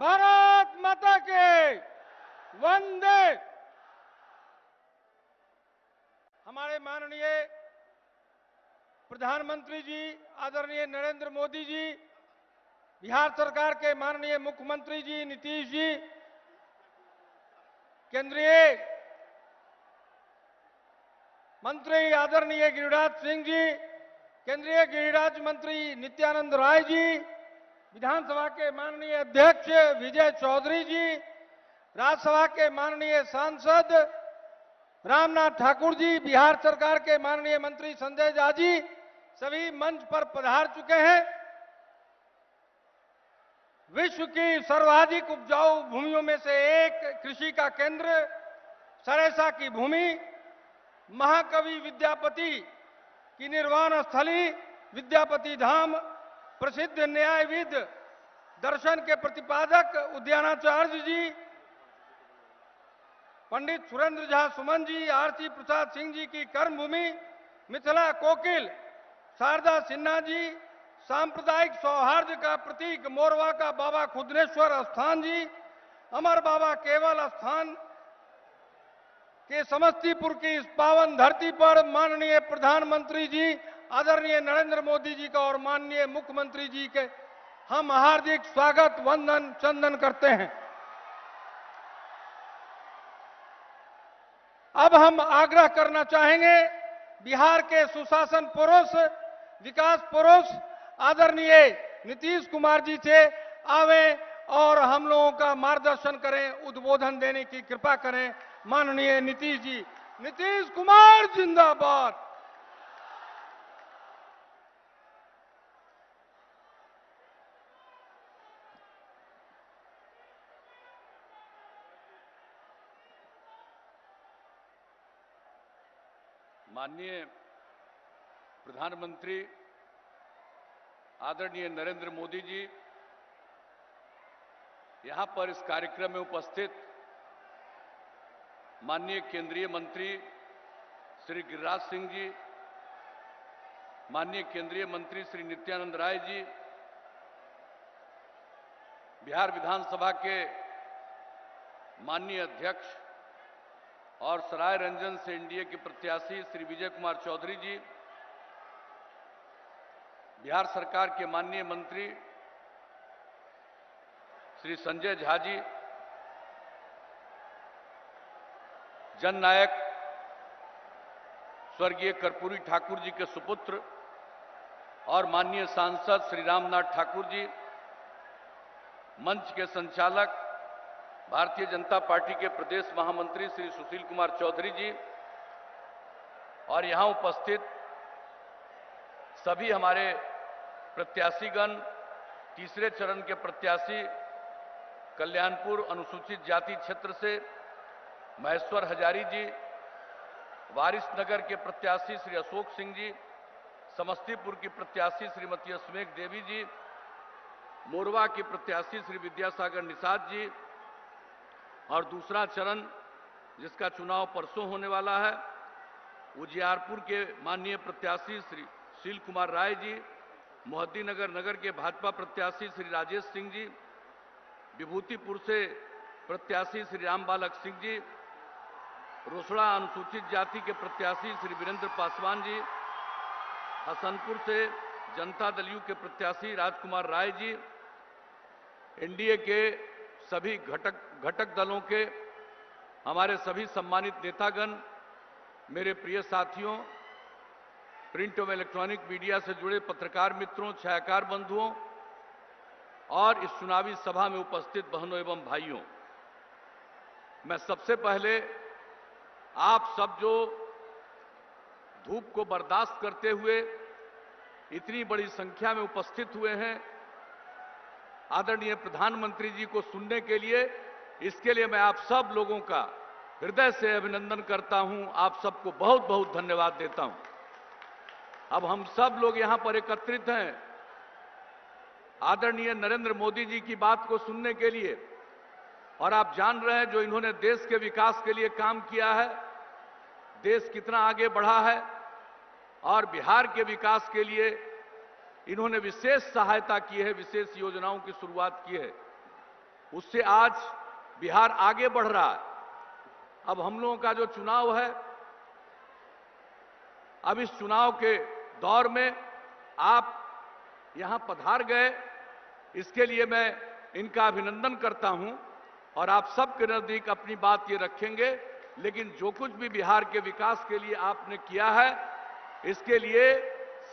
भारत माता के वंदे। हमारे माननीय प्रधानमंत्री जी आदरणीय नरेंद्र मोदी जी, बिहार सरकार के माननीय मुख्यमंत्री जी नीतीश जी, केंद्रीय मंत्री आदरणीय गिरिराज सिंह जी, केंद्रीय गृह राज्य मंत्री नित्यानंद राय जी, विधानसभा के माननीय अध्यक्ष विजय चौधरी जी, राज्यसभा के माननीय सांसद रामनाथ ठाकुर जी, बिहार सरकार के माननीय मंत्री संजय झा जी, सभी मंच पर पधार चुके हैं। विश्व की सर्वाधिक उपजाऊ भूमियों में से एक कृषि का केंद्र सरेसा की भूमि, महाकवि विद्यापति की निर्वाण स्थली विद्यापति धाम, प्रसिद्ध न्यायविद दर्शन के प्रतिपादक उद्यानाचार्य जी, पंडित सुरेंद्र झा सुमन जी, आरती प्रसाद सिंह जी की कर्मभूमि, मिथिला कोकिल शारदा सिन्हा जी, सांप्रदायिक सौहार्द का प्रतीक मोरवा का बाबा खुदनेश्वर स्थान जी, अमर बाबा केवल स्थान के समस्तीपुर की इस पावन धरती पर माननीय प्रधानमंत्री जी आदरणीय नरेंद्र मोदी जी का और माननीय मुख्यमंत्री जी के हम हार्दिक स्वागत वंदन चंदन करते हैं। अब हम आग्रह करना चाहेंगे बिहार के सुशासन पुरुष, विकास पुरुष आदरणीय नीतीश कुमार जी से आवे और हम लोगों का मार्गदर्शन करें, उद्बोधन देने की कृपा करें। माननीय नीतीश जी, नीतीश कुमार जिंदाबाद। माननीय प्रधानमंत्री आदरणीय नरेंद्र मोदी जी, यहां पर इस कार्यक्रम में उपस्थित माननीय केंद्रीय मंत्री श्री गिरिराज सिंह जी, माननीय केंद्रीय मंत्री श्री नित्यानंद राय जी, बिहार विधानसभा के माननीय अध्यक्ष और सराय रंजन से एनडीए के प्रत्याशी श्री विजय कुमार चौधरी जी, बिहार सरकार के माननीय मंत्री श्री संजय झा जी, जननायक स्वर्गीय कर्पूरी ठाकुर जी के सुपुत्र और माननीय सांसद श्री रामनाथ ठाकुर जी, मंच के संचालक भारतीय जनता पार्टी के प्रदेश महामंत्री श्री सुशील कुमार चौधरी जी और यहां उपस्थित सभी हमारे प्रत्याशीगण, तीसरे चरण के प्रत्याशी कल्याणपुर अनुसूचित जाति क्षेत्र से महेश्वर हजारी जी, वारिसनगर के प्रत्याशी श्री अशोक सिंह जी, समस्तीपुर की प्रत्याशी श्रीमती अस्मेघ देवी जी, मोरवा की प्रत्याशी श्री विद्यासागर निषाद जी और दूसरा चरण जिसका चुनाव परसों होने वाला है, उजियारपुर के माननीय प्रत्याशी श्री सुशील कुमार राय जी, मोहद्दीनगर नगर के भाजपा प्रत्याशी श्री राजेश सिंह जी, विभूतिपुर से प्रत्याशी श्री राम बालक सिंह जी, रोसड़ा अनुसूचित जाति के प्रत्याशी श्री वीरेंद्र पासवान जी, हसनपुर से जनता दल यू के प्रत्याशी राजकुमार राय जी, एनडीए के सभी घटक दलों के हमारे सभी सम्मानित नेतागण, मेरे प्रिय साथियों, प्रिंट एवं इलेक्ट्रॉनिक मीडिया से जुड़े पत्रकार मित्रों, छायाकार बंधुओं और इस चुनावी सभा में उपस्थित बहनों एवं भाइयों, मैं सबसे पहले आप सब जो धूप को बर्दाश्त करते हुए इतनी बड़ी संख्या में उपस्थित हुए हैं आदरणीय प्रधानमंत्री जी को सुनने के लिए, इसके लिए मैं आप सब लोगों का हृदय से अभिनंदन करता हूं। आप सबको बहुत बहुत धन्यवाद देता हूं। अब हम सब लोग यहां पर एकत्रित हैं आदरणीय नरेंद्र मोदी जी की बात को सुनने के लिए, और आप जान रहे हैं जो इन्होंने देश के विकास के लिए काम किया है, देश कितना आगे बढ़ा है और बिहार के विकास के लिए इन्होंने विशेष सहायता की है, विशेष योजनाओं की शुरुआत की है। उससे आज बिहार आगे बढ़ रहा है। अब हम लोगों का जो चुनाव है, अब इस चुनाव के दौर में आप यहां पधार गए, इसके लिए मैं इनका अभिनंदन करता हूं और आप सबके नजदीक अपनी बात ये रखेंगे। लेकिन जो कुछ भी बिहार के विकास के लिए आपने किया है, इसके लिए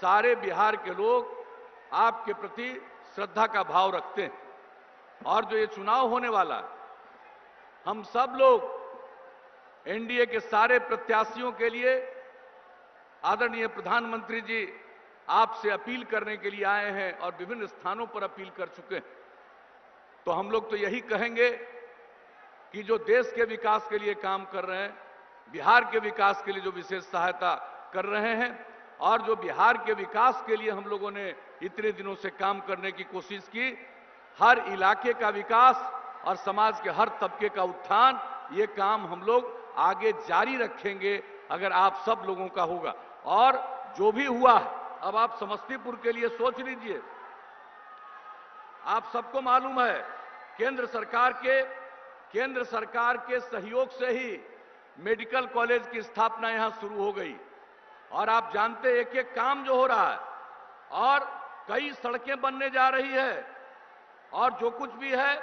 सारे बिहार के लोग आपके प्रति श्रद्धा का भाव रखते हैं। और जो ये चुनाव होने वाला है, हम सब लोग एनडीए के सारे प्रत्याशियों के लिए आदरणीय प्रधानमंत्री जी आपसे अपील करने के लिए आए हैं और विभिन्न स्थानों पर अपील कर चुके हैं। तो हम लोग तो यही कहेंगे कि जो देश के विकास के लिए काम कर रहे हैं, बिहार के विकास के लिए जो विशेष सहायता कर रहे हैं और जो बिहार के विकास के लिए हम लोगों ने इतने दिनों से काम करने की कोशिश की, हर इलाके का विकास और समाज के हर तबके का उत्थान, ये काम हम लोग आगे जारी रखेंगे अगर आप सब लोगों का होगा। और जो भी हुआ है, अब आप समस्तीपुर के लिए सोच लीजिए। आप सबको मालूम है केंद्र सरकार के सहयोग से ही मेडिकल कॉलेज की स्थापना यहां शुरू हो गई। और आप जानते एक एक काम जो हो रहा है और कई सड़कें बनने जा रही है। और जो कुछ भी है,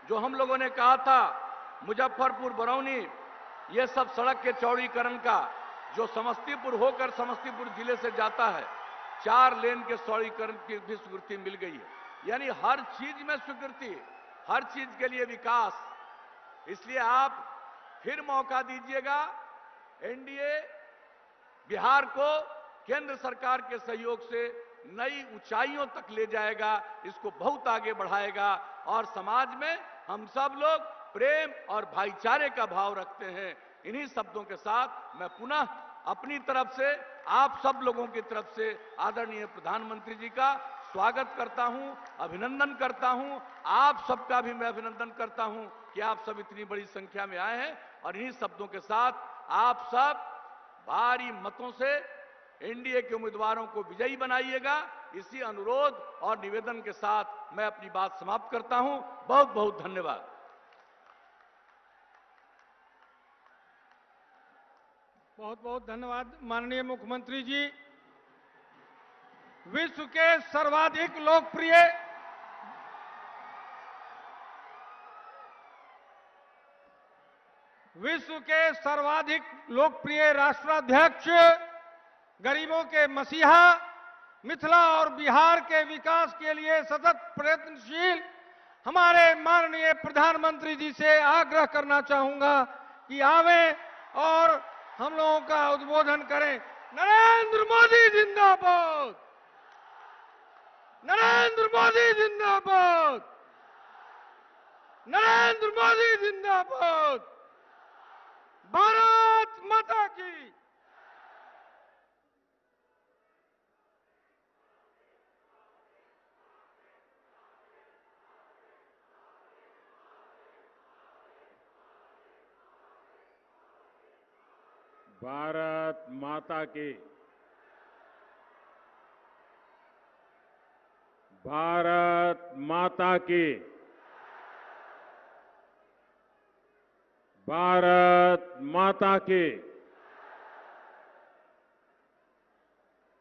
जो हम लोगों ने कहा था मुजफ्फरपुर बरौनी, ये सब सड़क के चौड़ीकरण का, जो समस्तीपुर होकर समस्तीपुर जिले से जाता है, 4 लेन के चौड़ीकरण की भी स्वीकृति मिल गई है। यानी हर चीज में स्वीकृति, हर चीज के लिए विकास। इसलिए आप फिर मौका दीजिएगा। एनडीए बिहार को केंद्र सरकार के सहयोग से नई ऊंचाइयों तक ले जाएगा, इसको बहुत आगे बढ़ाएगा। और समाज में हम सब लोग प्रेम और भाईचारे का भाव रखते हैं। इन्हीं शब्दों के साथ मैं पुनः अपनी तरफ से, आप सब लोगों की तरफ से आदरणीय प्रधानमंत्री जी का स्वागत करता हूं, अभिनंदन करता हूं। आप सबका भी मैं अभिनंदन करता हूं कि आप सब इतनी बड़ी संख्या में आए हैं। और इन्हीं शब्दों के साथ आप सब भारी मतों से एनडीए के उम्मीदवारों को विजयी बनाइएगा। इसी अनुरोध और निवेदन के साथ मैं अपनी बात समाप्त करता हूं। बहुत बहुत धन्यवाद। बहुत बहुत धन्यवाद माननीय मुख्यमंत्री जी। विश्व के सर्वाधिक लोकप्रिय राष्ट्राध्यक्ष, गरीबों के मसीहा, मिथिला और बिहार के विकास के लिए सतत प्रयत्नशील हमारे माननीय प्रधानमंत्री जी से आग्रह करना चाहूंगा कि आवें और हम लोगों का उद्बोधन करें। नरेंद्र मोदी जिंदाबाद, नरेंद्र मोदी जिंदाबाद, नरेंद्र मोदी जिंदाबाद, भारत माता की। भारत माता की। भारत माता की। भारत माता की।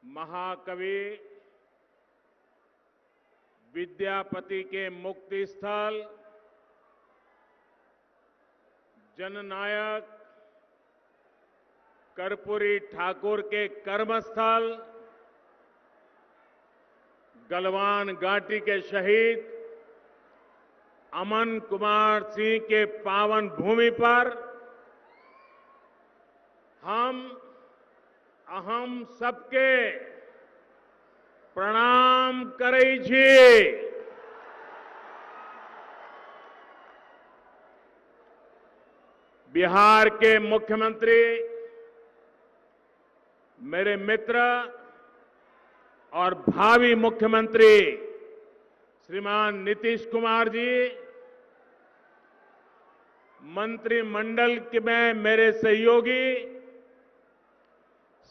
महाकवि विद्यापति के मुक्ति स्थल, जननायक कर्पूरी ठाकुर के कर्मस्थल, गलवान घाटी के शहीद अमन कुमार सिंह के पावन भूमि पर हम सबके प्रणाम करै छी। बिहार के मुख्यमंत्री, मेरे मित्र और भावी मुख्यमंत्री श्रीमान नीतीश कुमार जी, मंत्रिमंडल में मेरे सहयोगी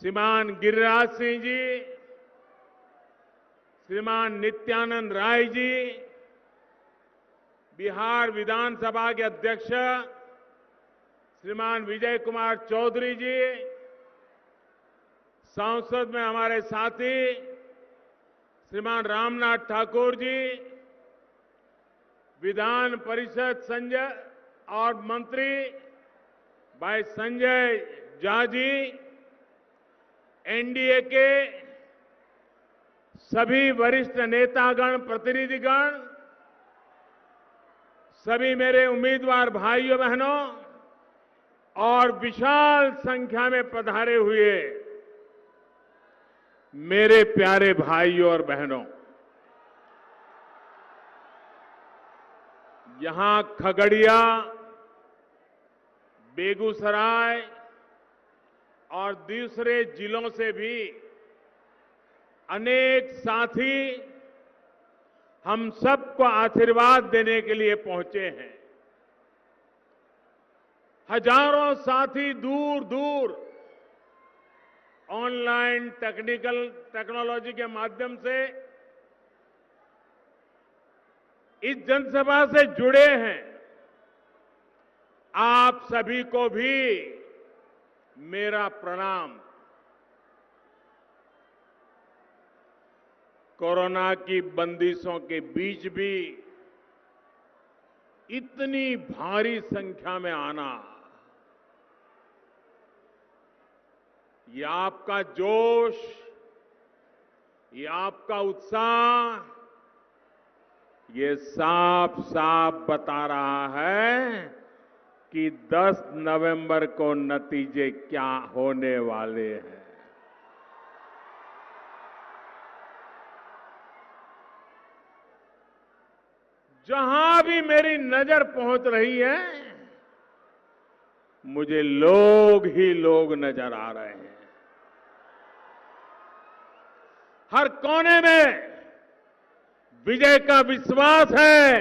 श्रीमान गिरिराज सिंह जी, श्रीमान नित्यानंद राय जी, बिहार विधानसभा के अध्यक्ष श्रीमान विजय कुमार चौधरी जी, संसद में हमारे साथी श्रीमान रामनाथ ठाकुर जी, विधान परिषद संजय और मंत्री भाई संजय झा जी, एनडीए के सभी वरिष्ठ नेतागण, प्रतिनिधिगण, सभी मेरे उम्मीदवार भाइयों बहनों और विशाल संख्या में पधारे हुए मेरे प्यारे भाइयों और बहनों, यहां खगड़िया, बेगूसराय और दूसरे जिलों से भी अनेक साथी हम सबको आशीर्वाद देने के लिए पहुंचे हैं। हजारों साथी दूर दूर ऑनलाइन टेक्नोलॉजी के माध्यम से इस जनसभा से जुड़े हैं। आप सभी को भी मेरा प्रणाम। कोरोना की बंदिशों के बीच भी इतनी भारी संख्या में आना, ये आपका जोश, ये आपका उत्साह, ये साफ साफ बता रहा है कि 10 नवंबर को नतीजे क्या होने वाले हैं। जहां भी मेरी नजर पहुंच रही है, मुझे लोग ही लोग नजर आ रहे हैं। हर कोने में विजय का विश्वास है,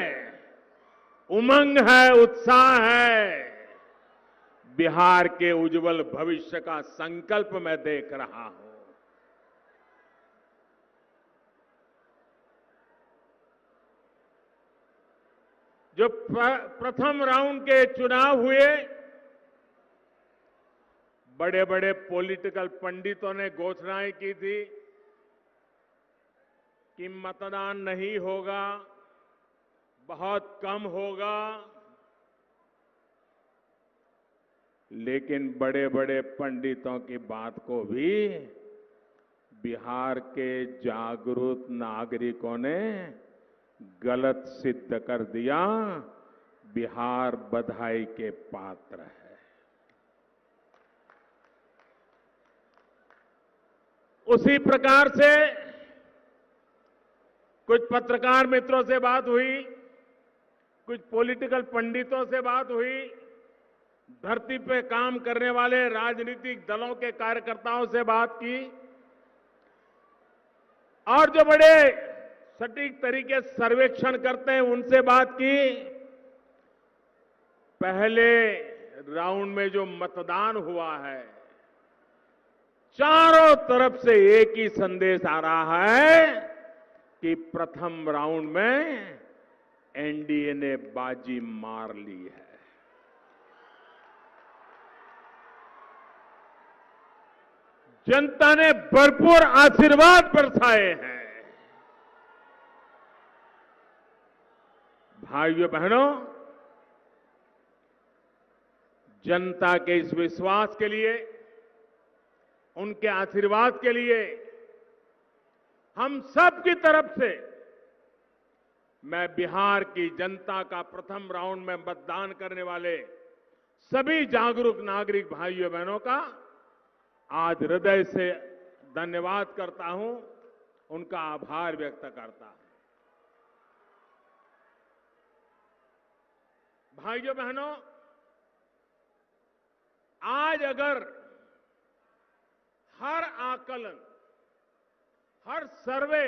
उमंग है, उत्साह है। बिहार के उज्जवल भविष्य का संकल्प मैं देख रहा हूं। जो प्रथम राउंड के चुनाव हुए, बड़े बड़े पॉलिटिकल पंडितों ने घोषणाएं की थी कि मतदान नहीं होगा, बहुत कम होगा, लेकिन बड़े बड़े पंडितों की बात को भी बिहार के जागरूक नागरिकों ने गलत सिद्ध कर दिया। बिहार बधाई के पात्र है। उसी प्रकार से कुछ पत्रकार मित्रों से बात हुई, कुछ पॉलिटिकल पंडितों से बात हुई, धरती पे काम करने वाले राजनीतिक दलों के कार्यकर्ताओं से बात की, और जो बड़े सटीक तरीके से सर्वेक्षण करते हैं उनसे बात की। पहले राउंड में जो मतदान हुआ है, चारों तरफ से एक ही संदेश आ रहा है कि प्रथम राउंड में एनडीए ने बाजी मार ली है। जनता ने भरपूर आशीर्वाद बरसाए हैं। भाइयों बहनों, जनता के इस विश्वास के लिए, उनके आशीर्वाद के लिए हम सब की तरफ से मैं बिहार की जनता का प्रथम राउंड में मतदान करने वाले सभी जागरूक नागरिक भाइयों बहनों का आज हृदय से धन्यवाद करता हूं, उनका आभार व्यक्त करता हूं। भाइयों बहनों, आज अगर हर आकलन, हर सर्वे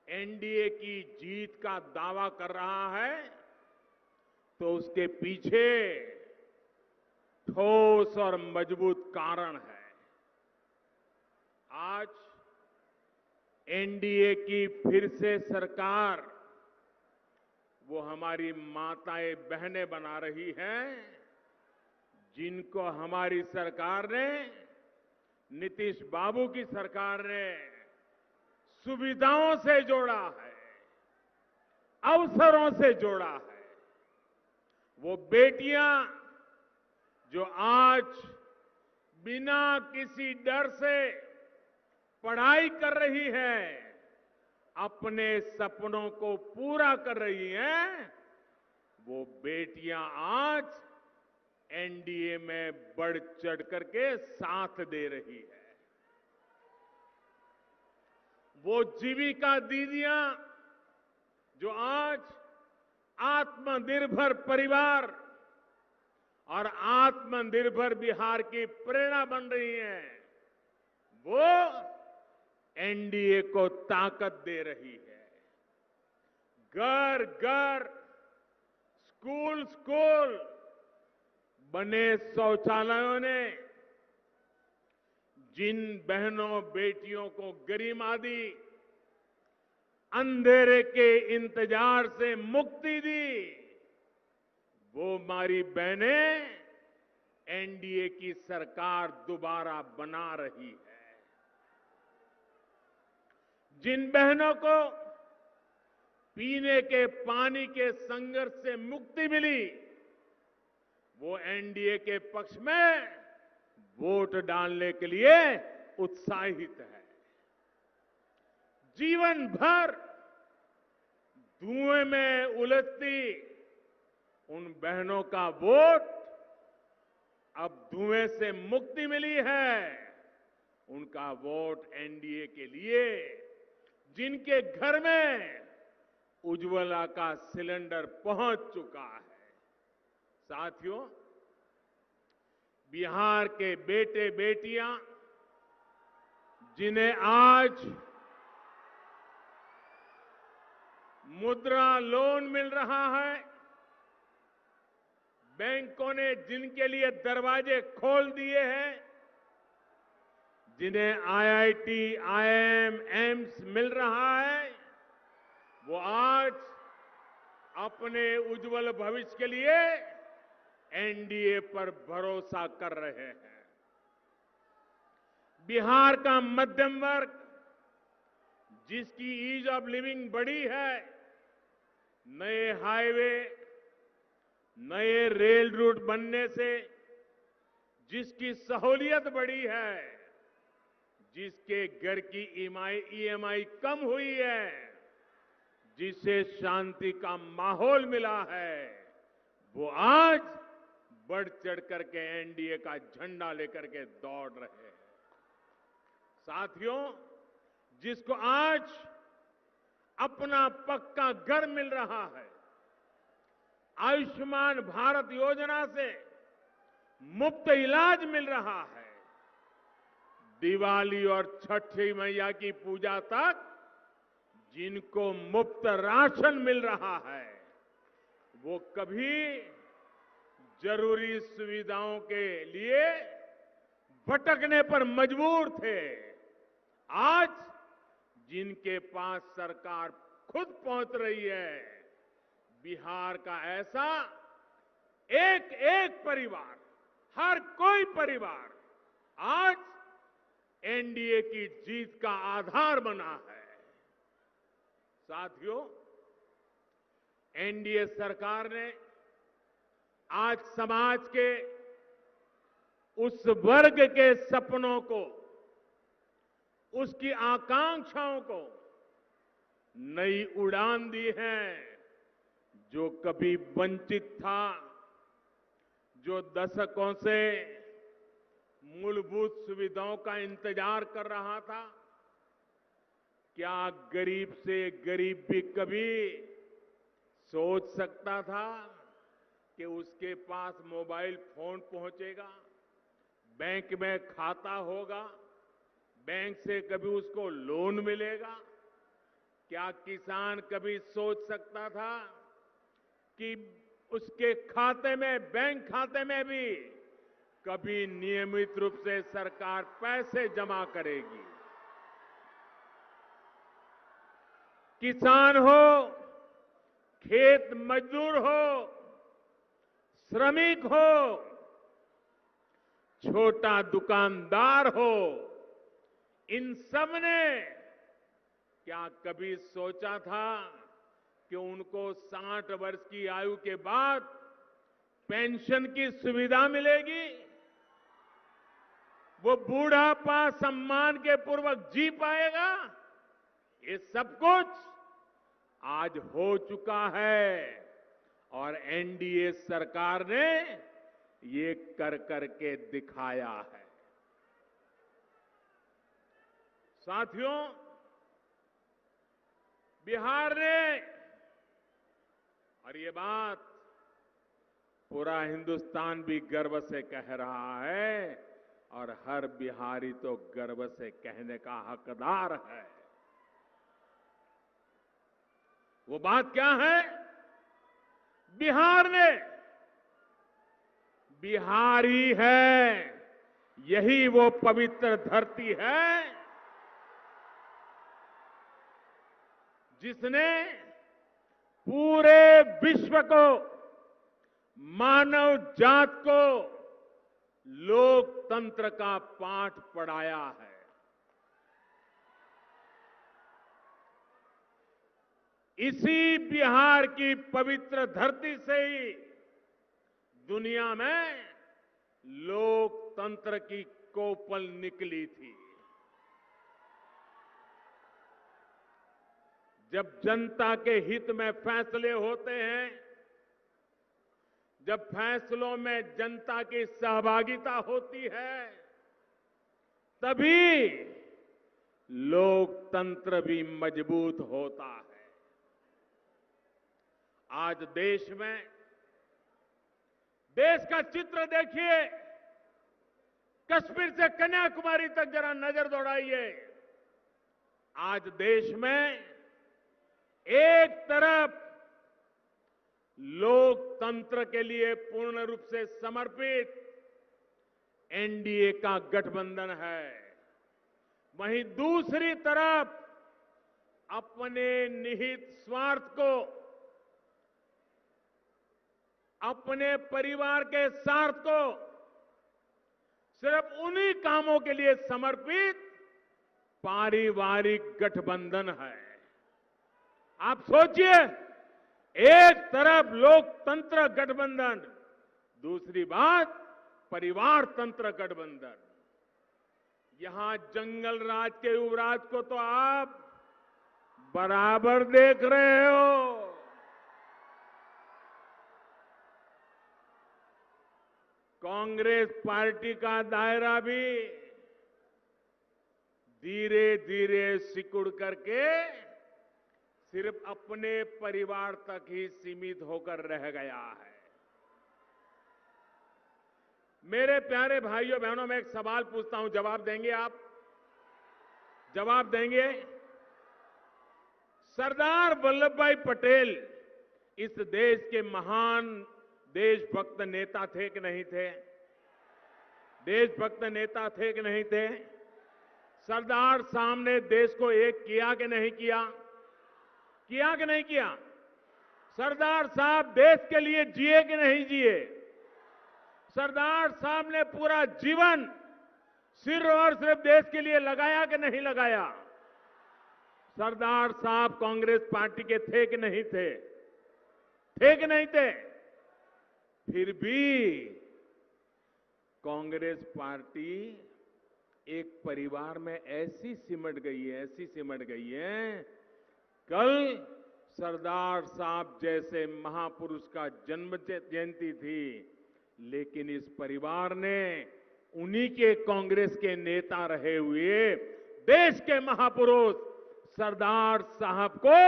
एनडीए की जीत का दावा कर रहा है, तो उसके पीछे ठोस और मजबूत कारण है। आज एनडीए की फिर से सरकार वो हमारी माताएं बहनें बना रही हैं, जिनको हमारी सरकार ने, नीतीश बाबू की सरकार ने सुविधाओं से जोड़ा है, अवसरों से जोड़ा है। वो बेटियां जो आज बिना किसी डर से पढ़ाई कर रही है, अपने सपनों को पूरा कर रही हैं, वो बेटियां आज एनडीए में बढ़ चढ़ करके साथ दे रही है। वो जीविका दीदियां जो आज आत्मनिर्भर परिवार और आत्मनिर्भर बिहार की प्रेरणा बन रही हैं, वो एनडीए को ताकत दे रही है। घर घर, स्कूल स्कूल बने शौचालयों ने जिन बहनों बेटियों को गरिमा दी, अंधेरे के इंतजार से मुक्ति दी, वो हमारी बहनें एनडीए की सरकार दोबारा बना रही है। जिन बहनों को पीने के पानी के संघर्ष से मुक्ति मिली, वो एनडीए के पक्ष में वोट डालने के लिए उत्साहित है। जीवन भर धुएं में उलझती उन बहनों का वोट अब धुएं से मुक्ति मिली है, उनका वोट एनडीए के लिए। जिनके घर में उज्ज्वला का सिलेंडर पहुंच चुका है। साथियों, बिहार के बेटे बेटियां जिन्हें आज मुद्रा लोन मिल रहा है, बैंकों ने जिनके लिए दरवाजे खोल दिए हैं, जिन्हें आईआईटी, आईआईएम, एम्स मिल रहा है, वो आज अपने उज्जवल भविष्य के लिए एनडीए पर भरोसा कर रहे हैं। बिहार का मध्यम वर्ग जिसकी ईज ऑफ लिविंग बढ़ी है, नए हाईवे, नए रेल रूट बनने से जिसकी सहूलियत बढ़ी है, जिसके घर की ईएमआई कम हुई है, जिसे शांति का माहौल मिला है, वो आज बढ़ चढ़ करके एनडीए का झंडा लेकर के दौड़ रहे हैं। साथियों, जिसको आज अपना पक्का घर मिल रहा है, आयुष्मान भारत योजना से मुफ्त इलाज मिल रहा है, दिवाली और छठी मैया की पूजा तक जिनको मुफ्त राशन मिल रहा है, वो कभी जरूरी सुविधाओं के लिए भटकने पर मजबूर थे। आज जिनके पास सरकार खुद पहुंच रही है, बिहार का ऐसा एक एक परिवार, हर कोई परिवार आज एनडीए की जीत का आधार बना है। साथियों, एनडीए सरकार ने आज समाज के उस वर्ग के सपनों को, उसकी आकांक्षाओं को नई उड़ान दी है। जो कभी वंचित था, जो दशकों से मूलभूत सुविधाओं का इंतजार कर रहा था, क्या गरीब से गरीब भी कभी सोच सकता था कि उसके पास मोबाइल फोन पहुंचेगा, बैंक में खाता होगा, बैंक से कभी उसको लोन मिलेगा? क्या किसान कभी सोच सकता था कि उसके खाते में, बैंक खाते में भी कभी नियमित रूप से सरकार पैसे जमा करेगी? किसान हो, खेत मजदूर हो, श्रमिक हो, छोटा दुकानदार हो, इन सब ने क्या कभी सोचा था कि उनको 60 वर्ष की आयु के बाद पेंशन की सुविधा मिलेगी? वो बूढ़ापा सम्मान के पूर्वक जी पाएगा? ये सब कुछ आज हो चुका है और एनडीए सरकार ने ये कर करके दिखाया है। साथियों, बिहार ने, और ये बात पूरा हिंदुस्तान भी गर्व से कह रहा है और हर बिहारी तो गर्व से कहने का हकदार है। वो बात क्या है? बिहार ने, बिहारी है, यही वो पवित्र धरती है जिसने पूरे विश्व को, मानव जात को लोकतंत्र का पाठ पढ़ाया है। इसी बिहार की पवित्र धरती से ही दुनिया में लोकतंत्र की कोपल निकली थी। जब जनता के हित में फैसले होते हैं, जब फैसलों में जनता की सहभागिता होती है, तभी लोकतंत्र भी मजबूत होता है। आज देश में, देश का चित्र देखिए, कश्मीर से कन्याकुमारी तक जरा नजर दौड़ाइए। आज देश में एक तरफ लोकतंत्र के लिए पूर्ण रूप से समर्पित एनडीए का गठबंधन है, वहीं दूसरी तरफ अपने निहित स्वार्थ को, अपने परिवार के स्वार्थ को सिर्फ उन्हीं कामों के लिए समर्पित पारिवारिक गठबंधन है। आप सोचिए, एक तरफ लोकतंत्र गठबंधन, दूसरी बात परिवार तंत्र गठबंधन। यहां जंगल राज के युवराज को तो आप बराबर देख रहे हो। कांग्रेस पार्टी का दायरा भी धीरे धीरे सिकुड़ करके सिर्फ अपने परिवार तक ही सीमित होकर रह गया है। मेरे प्यारे भाइयों बहनों, मैं एक सवाल पूछता हूं, जवाब देंगे आप? जवाब देंगे? सरदार वल्लभ भाई पटेल इस देश के महान देशभक्त नेता थे कि नहीं थे? देशभक्त नेता थे कि नहीं थे? सरदार साहब ने देश को एक किया कि नहीं किया? किया कि नहीं किया? सरदार साहब देश के लिए जिए कि नहीं जिए? सरदार साहब ने पूरा जीवन सिर्फ और सिर्फ देश के लिए लगाया कि नहीं लगाया? सरदार साहब कांग्रेस पार्टी के थे कि नहीं थे? थे कि नहीं थे? फिर भी कांग्रेस पार्टी एक परिवार में ऐसी सिमट गई है, ऐसी सिमट गई है। कल सरदार साहब जैसे महापुरुष का जन्म जयंती थी, लेकिन इस परिवार ने उन्हीं के कांग्रेस के नेता रहे हुए देश के महापुरुष सरदार साहब को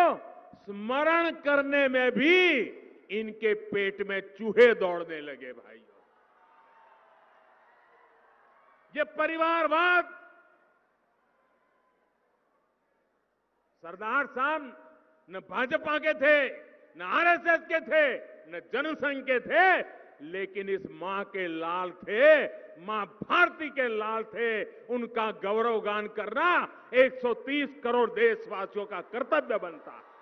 स्मरण करने में भी इनके पेट में चूहे दौड़ने लगे। भाइयों, ये परिवारवाद, सरदार साहब न भाजपा के थे, न आरएसएस के थे, न जनसंघ के थे, लेकिन इस मां के लाल थे, मां भारती के लाल थे। उनका गौरवगान करना 130 करोड़ देशवासियों का कर्तव्य बनता है।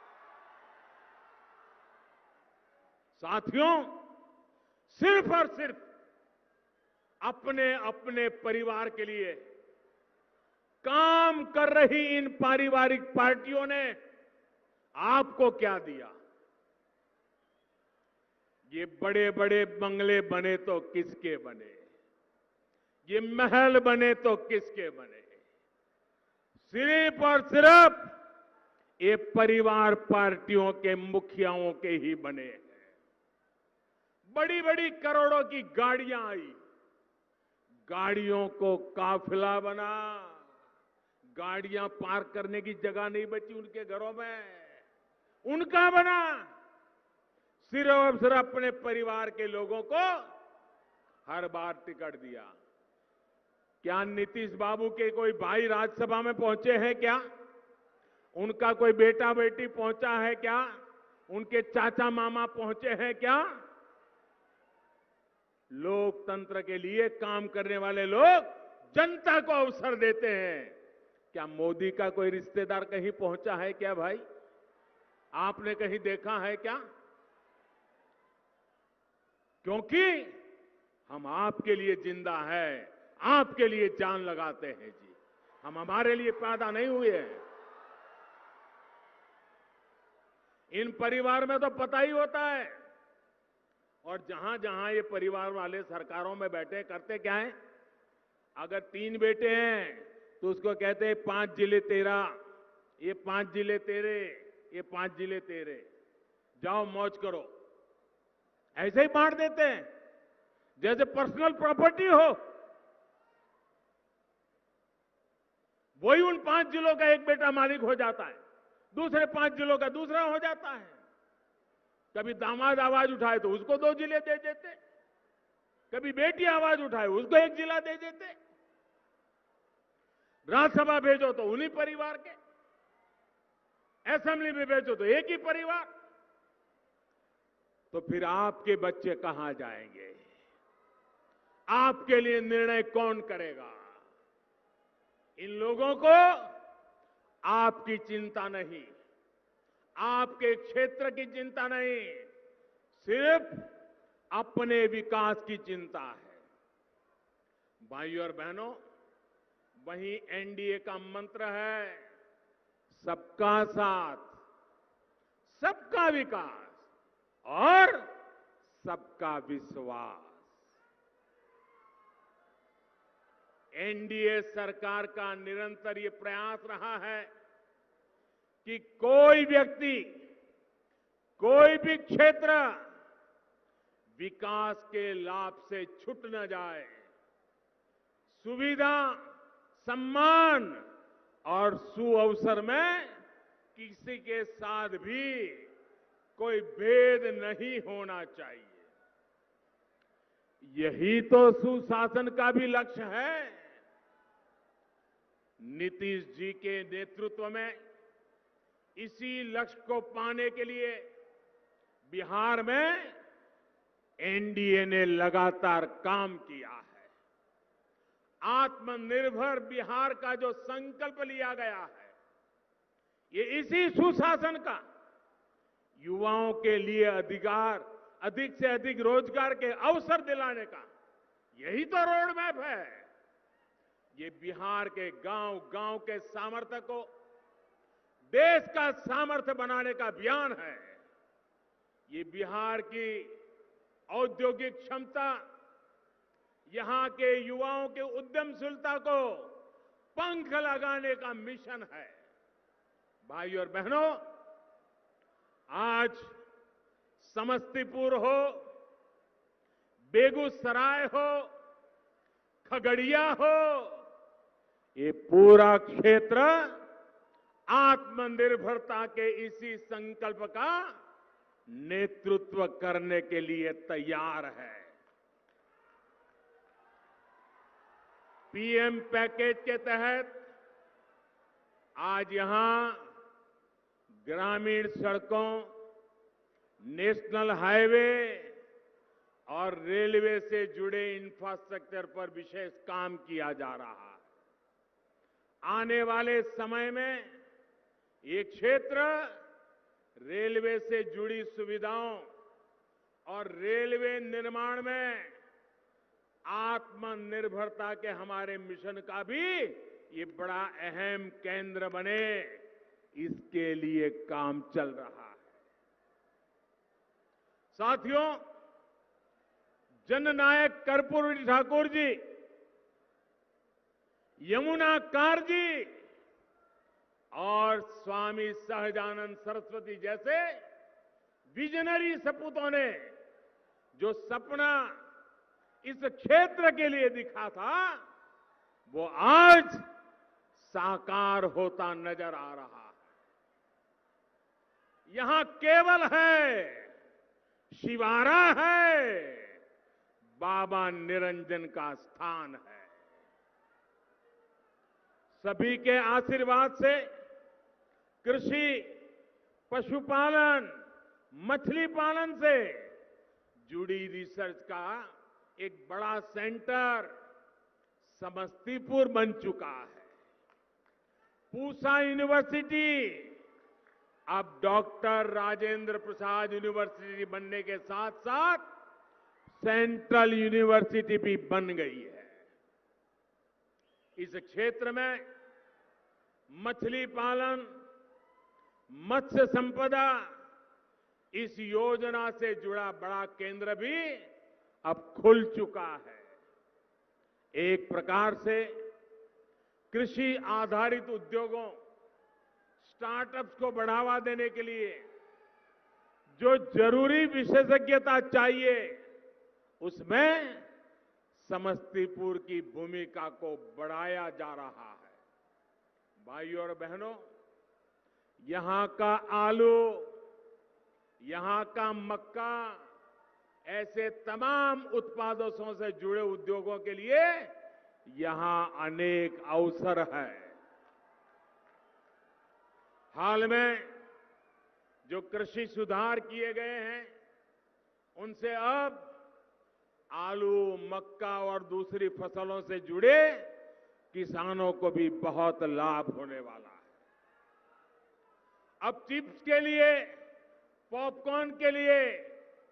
साथियों, सिर्फ और सिर्फ अपने अपने परिवार के लिए काम कर रही इन पारिवारिक पार्टियों ने आपको क्या दिया? ये बड़े बड़े बंगले बने तो किसके बने? ये महल बने तो किसके बने? सिर्फ और सिर्फ ये परिवार पार्टियों के मुखियाओं के ही बने हैं। बड़ी बड़ी करोड़ों की गाड़ियां आई, गाड़ियों को काफिला बना, गाड़ियां पार्क करने की जगह नहीं बची उनके घरों में, उनका बना। सिर्फ और सिर्फ अपने परिवार के लोगों को हर बार टिकट दिया। क्या नीतीश बाबू के कोई भाई राज्यसभा में पहुंचे हैं क्या? उनका कोई बेटा बेटी पहुंचा है क्या? उनके चाचा मामा पहुंचे हैं क्या? लोकतंत्र के लिए काम करने वाले लोग जनता को अवसर देते हैं। क्या मोदी का कोई रिश्तेदार कहीं पहुंचा है क्या भाई? आपने कहीं देखा है क्या? क्योंकि हम आपके लिए जिंदा है, आपके लिए जान लगाते हैं जी। हम हमारे लिए पैदा नहीं हुए हैं। इन परिवार में तो पता ही होता है। और जहां जहां ये परिवार वाले सरकारों में बैठे करते क्या है? अगर 3 बेटे हैं तो उसको कहते हैं 5 जिले तेरा, ये 5 जिले तेरे, ये 5 जिले तेरे, जाओ मौज करो। ऐसे ही बांट देते हैं जैसे पर्सनल प्रॉपर्टी हो। वही उन 5 जिलों का एक बेटा मालिक हो जाता है, दूसरे 5 जिलों का दूसरा हो जाता है। कभी दामाद आवाज उठाए तो उसको 2 जिले दे देते, कभी बेटी आवाज उठाए उसको 1 जिला दे देते। राज्यसभा भेजो तो उन्हीं परिवार के, असेंबली में भेजो तो एक ही परिवार। तो फिर आपके बच्चे कहां जाएंगे? आपके लिए निर्णय कौन करेगा? इन लोगों को आपकी चिंता नहीं, आपके क्षेत्र की चिंता नहीं, सिर्फ अपने विकास की चिंता है। भाइयों और बहनों, वहीं एनडीए का मंत्र है सबका साथ, सबका विकास और सबका विश्वास। एनडीए सरकार का निरंतर ये प्रयास रहा है कि कोई व्यक्ति, कोई भी क्षेत्र विकास के लाभ से छूट न जाए। सुविधा, सम्मान और सुअवसर में किसी के साथ भी कोई भेद नहीं होना चाहिए। यही तो सुशासन का भी लक्ष्य है। नीतीश जी के नेतृत्व में इसी लक्ष्य को पाने के लिए बिहार में एनडीए ने लगातार काम किया है। आत्मनिर्भर बिहार का जो संकल्प लिया गया है, ये इसी सुशासन का युवाओं के लिए अधिक से अधिक रोजगार के अवसर दिलाने का यही तो रोड मैप है। ये बिहार के गांव गांव के सामर्थ्य को देश का सामर्थ्य बनाने का अभियान है। ये बिहार की औद्योगिक क्षमता, यहां के युवाओं के उद्यमशीलता को पंख लगाने का मिशन है। भाइयों और बहनों, आज समस्तीपुर हो, बेगूसराय हो, खगड़िया हो, ये पूरा क्षेत्र आत्मनिर्भरता के इसी संकल्प का नेतृत्व करने के लिए तैयार है। पीएम पैकेज के तहत आज यहां ग्रामीण सड़कों, नेशनल हाईवे और रेलवे से जुड़े इंफ्रास्ट्रक्चर पर विशेष काम किया जा रहा है। आने वाले समय में ये क्षेत्र रेलवे से जुड़ी सुविधाओं और रेलवे निर्माण में आत्मनिर्भरता के हमारे मिशन का भी ये बड़ा अहम केंद्र बने, इसके लिए काम चल रहा है। साथियों, जननायक कर्पूरी ठाकुर जी, यमुना कार जी और स्वामी सहजानंद सरस्वती जैसे विजनरी सपूतों ने जो सपना इस क्षेत्र के लिए दिखा था, वो आज साकार होता नजर आ रहा है। यहां केवल है, शिवारा है, बाबा निरंजन का स्थान है। सभी के आशीर्वाद से कृषि, पशुपालन, मछली पालन से जुड़ी रिसर्च का एक बड़ा सेंटर समस्तीपुर बन चुका है। पूसा यूनिवर्सिटी अब डॉक्टर राजेंद्र प्रसाद यूनिवर्सिटी बनने के साथ साथ सेंट्रल यूनिवर्सिटी भी बन गई है। इस क्षेत्र में मछली पालन, मत्स्य संपदा, इस योजना से जुड़ा बड़ा केंद्र भी अब खुल चुका है। एक प्रकार से कृषि आधारित उद्योगों, स्टार्टअप्स को बढ़ावा देने के लिए जो जरूरी विशेषज्ञता चाहिए, उसमें समस्तीपुर की भूमिका को बढ़ाया जा रहा है। भाइयों और बहनों, यहां का आलू, यहां का मक्का, ऐसे तमाम उत्पादों से जुड़े उद्योगों के लिए यहां अनेक अवसर है। हाल में जो कृषि सुधार किए गए हैं, उनसे अब आलू, मक्का और दूसरी फसलों से जुड़े किसानों को भी बहुत लाभ होने वाला है। अब चिप्स के लिए, पॉपकॉर्न के लिए,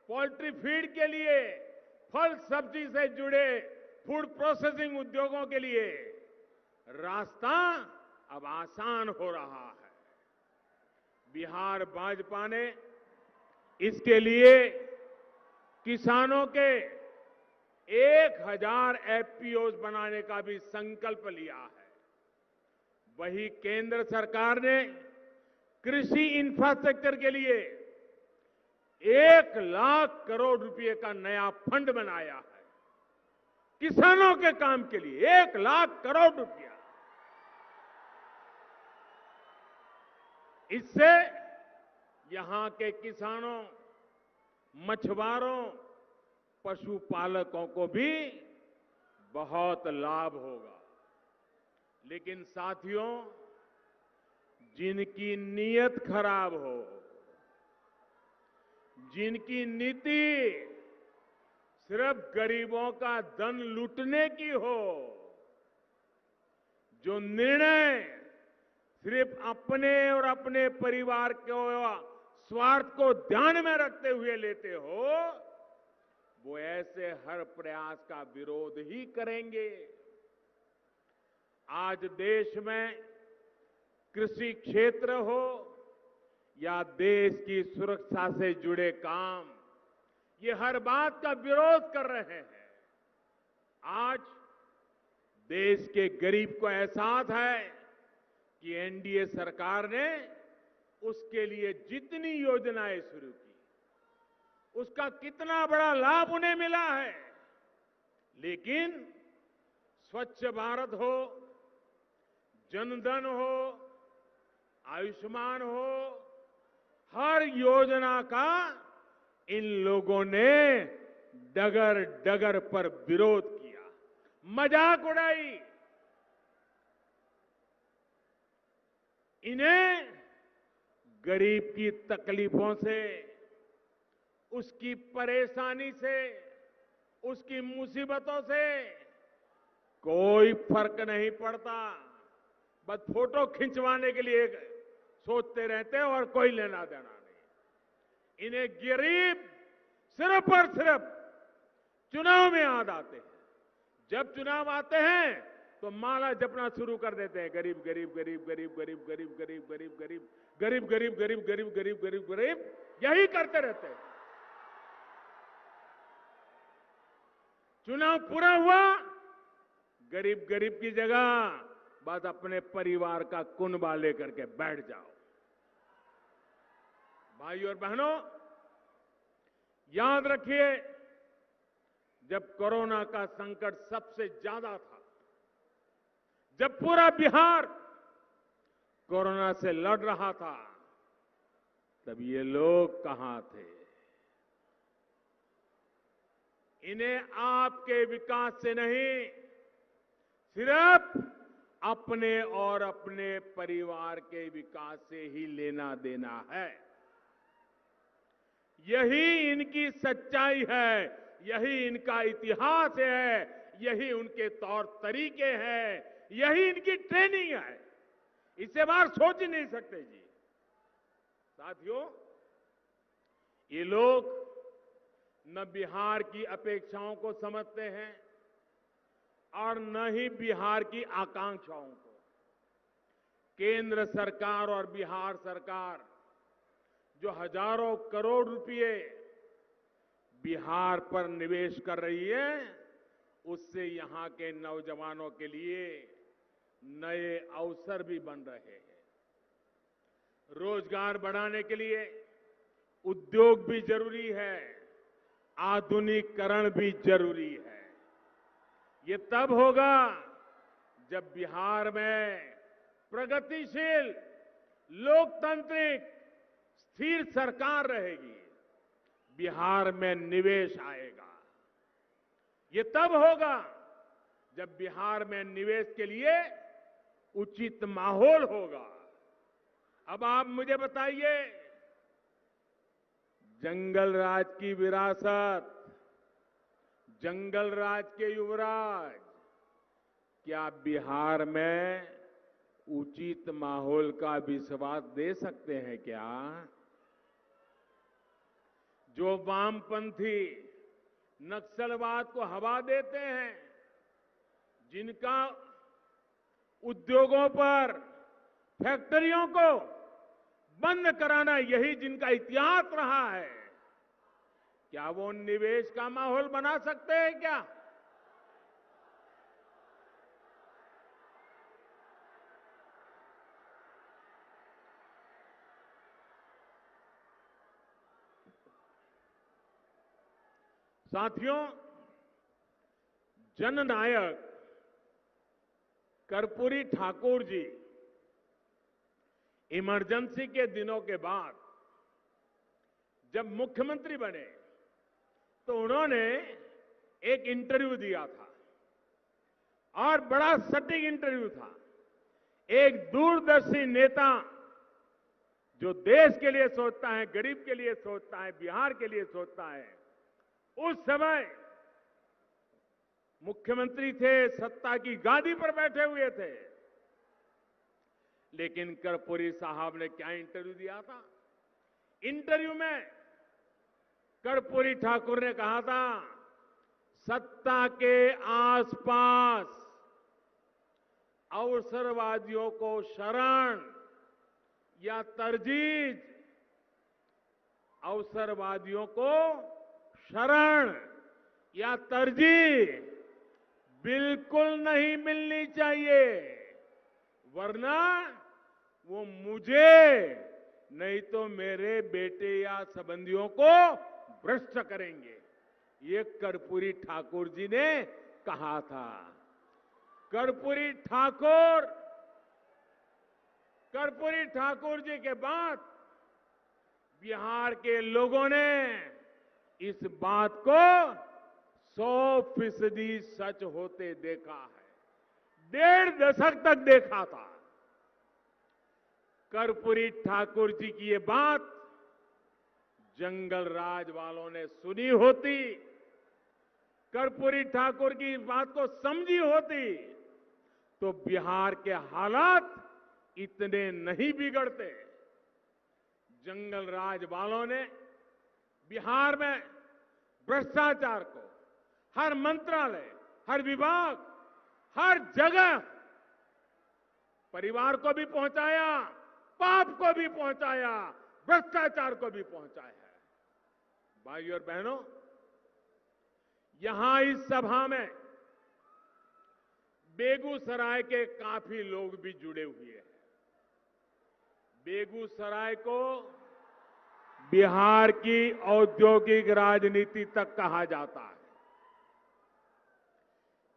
पोल्ट्री फीड के लिए, फल सब्जी से जुड़े फूड प्रोसेसिंग उद्योगों के लिए रास्ता अब आसान हो रहा है। बिहार भाजपा ने इसके लिए किसानों के 1000 एफपीओ बनाने का भी संकल्प लिया है। वही केंद्र सरकार ने कृषि इंफ्रास्ट्रक्चर के लिए 1 लाख करोड़ रुपए का नया फंड बनाया है। किसानों के काम के लिए 1 लाख करोड़ रुपया। इससे यहां के किसानों, मछुआरों, पशुपालकों को भी बहुत लाभ होगा। लेकिन साथियों, जिनकी नीयत खराब हो, जिनकी नीति सिर्फ गरीबों का धन लूटने की हो, जो निर्णय सिर्फ अपने और अपने परिवार के स्वार्थ को ध्यान में रखते हुए लेते हो, वो ऐसे हर प्रयास का विरोध ही करेंगे। आज देश में कृषि क्षेत्र हो या देश की सुरक्षा से जुड़े काम, ये हर बात का विरोध कर रहे हैं। आज देश के गरीब को एहसास है कि एनडीए सरकार ने उसके लिए जितनी योजनाएं शुरू की, उसका कितना बड़ा लाभ उन्हें मिला है। लेकिन स्वच्छ भारत हो, जनधन हो, आयुष्मान हो, हर योजना का इन लोगों ने डगर डगर पर विरोध किया, मजाक उड़ाई। इन्हें गरीब की तकलीफों से, उसकी परेशानी से, उसकी मुसीबतों से कोई फर्क नहीं पड़ता। बस फोटो खिंचवाने के लिए सोचते रहते हैं और कोई लेना देना नहीं। इन्हें गरीब सिर्फ और सिर्फ चुनाव में याद आते हैं। जब चुनाव आते हैं तो माला जपना शुरू कर देते हैं, गरीब गरीब गरीब गरीब गरीब गरीब गरीब गरीब गरीब गरीब गरीब गरीब गरीब गरीब गरीब गरीब, यही करते रहते हैं। चुनाव पूरा हुआ, गरीब गरीब की जगह बस अपने परिवार का कुनबा लेकर के बैठ जाओ। भाइयों और बहनों, याद रखिए, जब कोरोना का संकट सबसे ज्यादा था, जब पूरा बिहार कोरोना से लड़ रहा था, तब ये लोग कहां थे? इन्हें आपके विकास से नहीं, सिर्फ अपने और अपने परिवार के विकास से ही लेना देना है। यही इनकी सच्चाई है, यही इनका इतिहास है, यही उनके तौर तरीके हैं, यही इनकी ट्रेनिंग है। इससे बाहर सोच ही नहीं सकते जी। साथियों, ये लोग न बिहार की अपेक्षाओं को समझते हैं और न ही बिहार की आकांक्षाओं को। केंद्र सरकार और बिहार सरकार जो हजारों करोड़ रुपए बिहार पर निवेश कर रही है, उससे यहां के नौजवानों के लिए नए अवसर भी बन रहे हैं। रोजगार बढ़ाने के लिए उद्योग भी जरूरी है, आधुनिकीकरण भी जरूरी है। ये तब होगा जब बिहार में प्रगतिशील, लोकतांत्रिक, स्थिर सरकार रहेगी, बिहार में निवेश आएगा। ये तब होगा जब बिहार में निवेश के लिए उचित माहौल होगा। अब आप मुझे बताइए, जंगल राज की विरासत, जंगल राज के युवराज, क्या बिहार में उचित माहौल का विश्वास दे सकते हैं क्या? जो वामपंथी नक्सलवाद को हवा देते हैं, जिनका उद्योगों पर, फैक्ट्रियों को बंद कराना यही जिनका इतिहास रहा है, क्या वो निवेश का माहौल बना सकते हैं क्या? साथियों, जननायक कर्पूरी ठाकुर जी इमरजेंसी के दिनों के बाद जब मुख्यमंत्री बने तो उन्होंने एक इंटरव्यू दिया था और बड़ा सटीक इंटरव्यू था। एक दूरदर्शी नेता जो देश के लिए सोचता है, गरीब के लिए सोचता है, बिहार के लिए सोचता है, उस समय मुख्यमंत्री थे, सत्ता की गादी पर बैठे हुए थे, लेकिन कर्पूरी साहब ने क्या इंटरव्यू दिया था? इंटरव्यू में कर्पूरी ठाकुर ने कहा था, सत्ता के आसपास अवसरवादियों को शरण या तरजीह, अवसरवादियों को शरण या तरजीह बिल्कुल नहीं मिलनी चाहिए, वरना वो मुझे नहीं तो मेरे बेटे या संबंधियों को भ्रष्ट करेंगे। ये कर्पूरी ठाकुर जी ने कहा था। कर्पूरी ठाकुर जी के बाद बिहार के लोगों ने इस बात को 100% सच होते देखा है। 1.5 दशक तक देखा था। कर्पूरी ठाकुर जी की ये बात जंगल राज वालों ने सुनी होती, कर्पूरी ठाकुर की बात को समझी होती, तो बिहार के हालात इतने नहीं बिगड़ते। जंगल राज वालों ने बिहार में भ्रष्टाचार को हर मंत्रालय, हर विभाग, हर जगह परिवार को भी पहुंचाया, पाप को भी पहुंचाया, भ्रष्टाचार को भी पहुंचाया है। भाइयों और बहनों, यहां इस सभा में बेगूसराय के काफी लोग भी जुड़े हुए हैं। बेगूसराय को बिहार की औद्योगिक राजनीति तक कहा जाता है।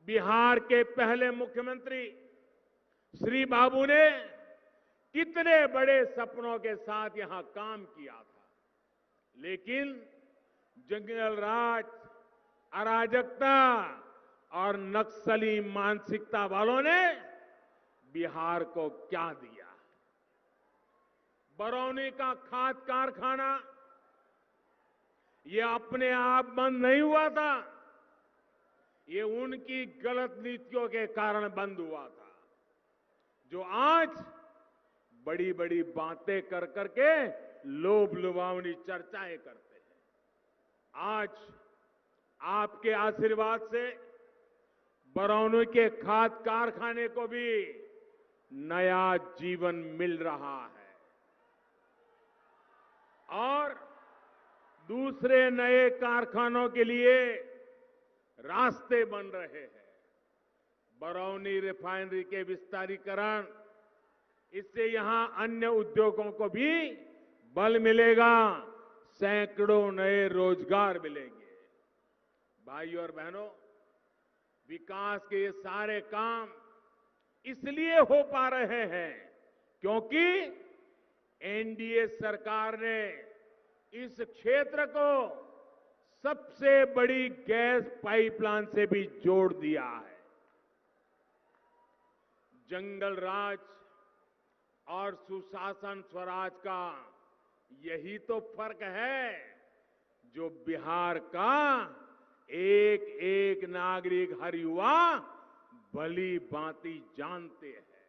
बिहार के पहले मुख्यमंत्री श्री बाबू ने कितने बड़े सपनों के साथ यहां काम किया था, लेकिन जंगल राज, अराजकता और नक्सली मानसिकता वालों ने बिहार को क्या दिया। बरौनी का खाद कारखाना ये अपने आप बंद नहीं हुआ था, ये उनकी गलत नीतियों के कारण बंद हुआ था, जो आज बड़ी बड़ी बातें कर करके लोभ लुभावनी चर्चाएं करते हैं। आज आपके आशीर्वाद से बरौनी के खाद कारखाने को भी नया जीवन मिल रहा है और दूसरे नए कारखानों के लिए रास्ते बन रहे हैं। बरौनी रिफाइनरी के विस्तारीकरण, इससे यहां अन्य उद्योगों को भी बल मिलेगा, सैकड़ों नए रोजगार मिलेंगे। भाइयों और बहनों, विकास के ये सारे काम इसलिए हो पा रहे हैं क्योंकि एनडीए सरकार ने इस क्षेत्र को सबसे बड़ी गैस पाइपलाइन से भी जोड़ दिया है। जंगल राज और सुशासन स्वराज का यही तो फर्क है जो बिहार का एक एक नागरिक, हर युवा भली भांति जानते हैं।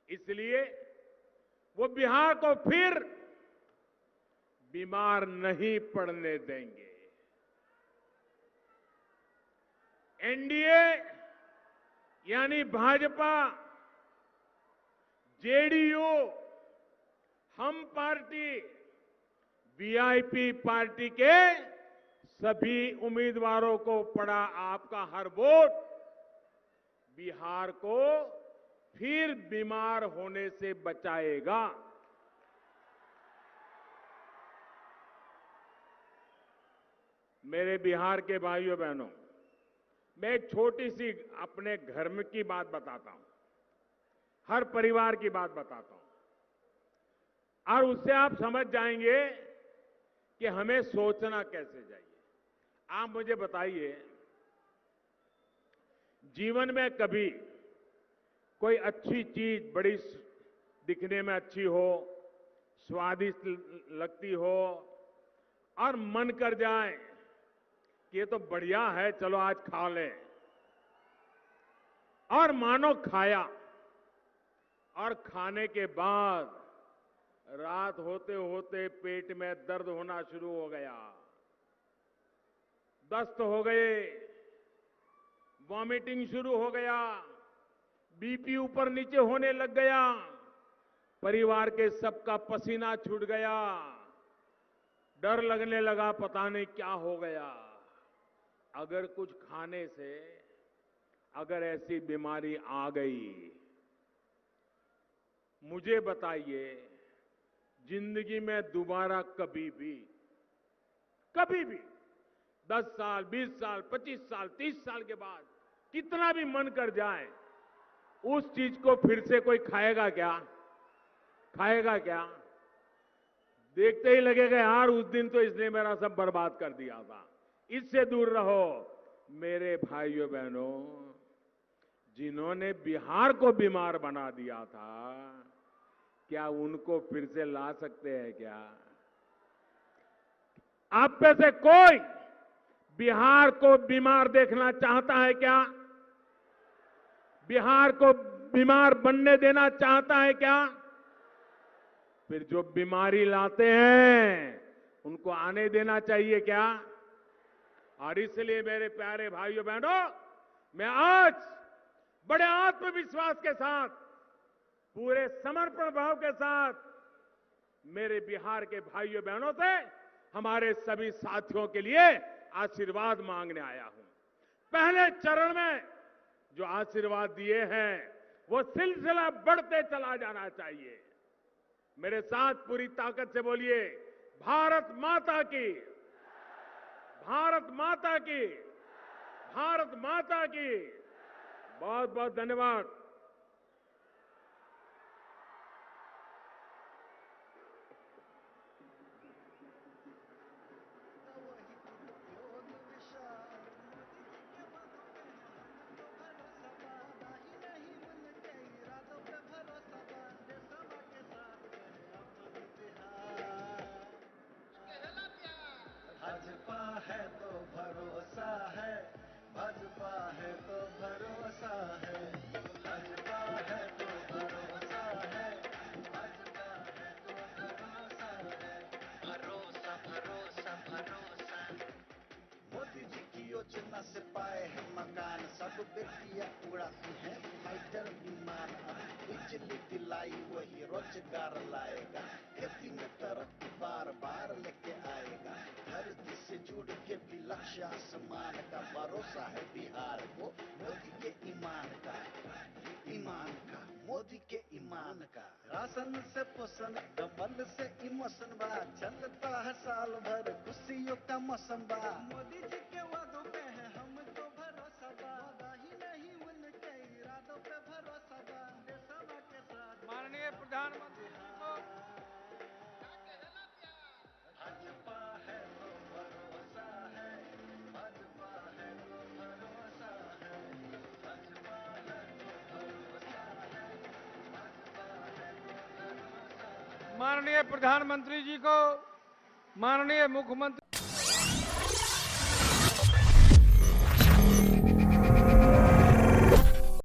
इसलिए वो बिहार को फिर बीमार नहीं पड़ने देंगे। एनडीए यानी भाजपा, जेडीयू, हम पार्टी, वीआईपी पार्टी के सभी उम्मीदवारों को पड़ा आपका हर वोट बिहार को फिर बीमार होने से बचाएगा। मेरे बिहार के भाइयों बहनों, मैं एक छोटी सी अपने घर में की बात बताता हूं, हर परिवार की बात बताता हूं और उससे आप समझ जाएंगे कि हमें सोचना कैसे चाहिए। आप मुझे बताइए, जीवन में कभी कोई अच्छी चीज बड़ी दिखने में अच्छी हो, स्वादिष्ट लगती हो और मन कर जाए कि ये तो बढ़िया है, चलो आज खा लें, और मानो खाया और खाने के बाद रात होते होते पेट में दर्द होना शुरू हो गया, दस्त हो गए, वॉमिटिंग शुरू हो गया, बीपी ऊपर नीचे होने लग गया, परिवार के सबका पसीना छूट गया, डर लगने लगा पता नहीं क्या हो गया। अगर कुछ खाने से अगर ऐसी बीमारी आ गई, मुझे बताइए जिंदगी में दोबारा कभी भी 10 साल, 20 साल, 25 साल, 30 साल के बाद कितना भी मन कर जाए, उस चीज को फिर से कोई खाएगा क्या? खाएगा क्या? देखते ही लगेगा यार उस दिन तो इसने मेरा सब बर्बाद कर दिया था, इससे दूर रहो। मेरे भाइयों बहनों, जिन्होंने बिहार को बीमार बना दिया था, क्या उनको फिर से ला सकते हैं क्या? आप में से कोई बिहार को बीमार देखना चाहता है क्या? बिहार को बीमार बनने देना चाहता है क्या? फिर जो बीमारी लाते हैं उनको आने देना चाहिए क्या? और इसलिए मेरे प्यारे भाइयों बहनों, मैं आज बड़े आत्मविश्वास के साथ, पूरे समर्पण भाव के साथ मेरे बिहार के भाइयों बहनों से हमारे सभी साथियों के लिए आशीर्वाद मांगने आया हूं। पहले चरण में जो आशीर्वाद दिए हैं वो सिलसिला बढ़ते चला जाना चाहिए। मेरे साथ पूरी ताकत से बोलिए, भारत माता की, भारत माता की, भारत माता की। बहुत बहुत धन्यवाद। भाजपा है तो भरोसा है, भाजपा है तो भरोसा है, भाजपा है तो भरोसा है, भाजपा है तो भरोसा है, भरोसा भरोसा भरोसा। मोदी जी की योजना से पाए हैं मकान, सब बेटियां उड़ाती हैं फाइटर विमान। बिजली दिलाई वही रोजगार लाएगा, खेती में तरक्की बार बार लेके आएगा। धरती से जुड़ के भी लक्ष्य आसमान का, भरोसा है बिहार को मोदी के ईमान का, ईमान का, मोदी के ईमान का। राशन से पोषण, कमल से इमोशन बा, चलता है साल भर खुशियों का मौसम बा। मोदी जी के वादों पे है हमको भरोसा बा, वादा ही नहीं उनके इरादों पे भरोसा बा। देशवा के साथ माननीय प्रधानमंत्री जी को भाजपा है तो भरोसा है, भाजपा है तो भरोसा है, भाजपा है तो भरोसा है, भाजपा है तो भरोसा है। माननीय प्रधानमंत्री जी को, माननीय मुख्यमंत्री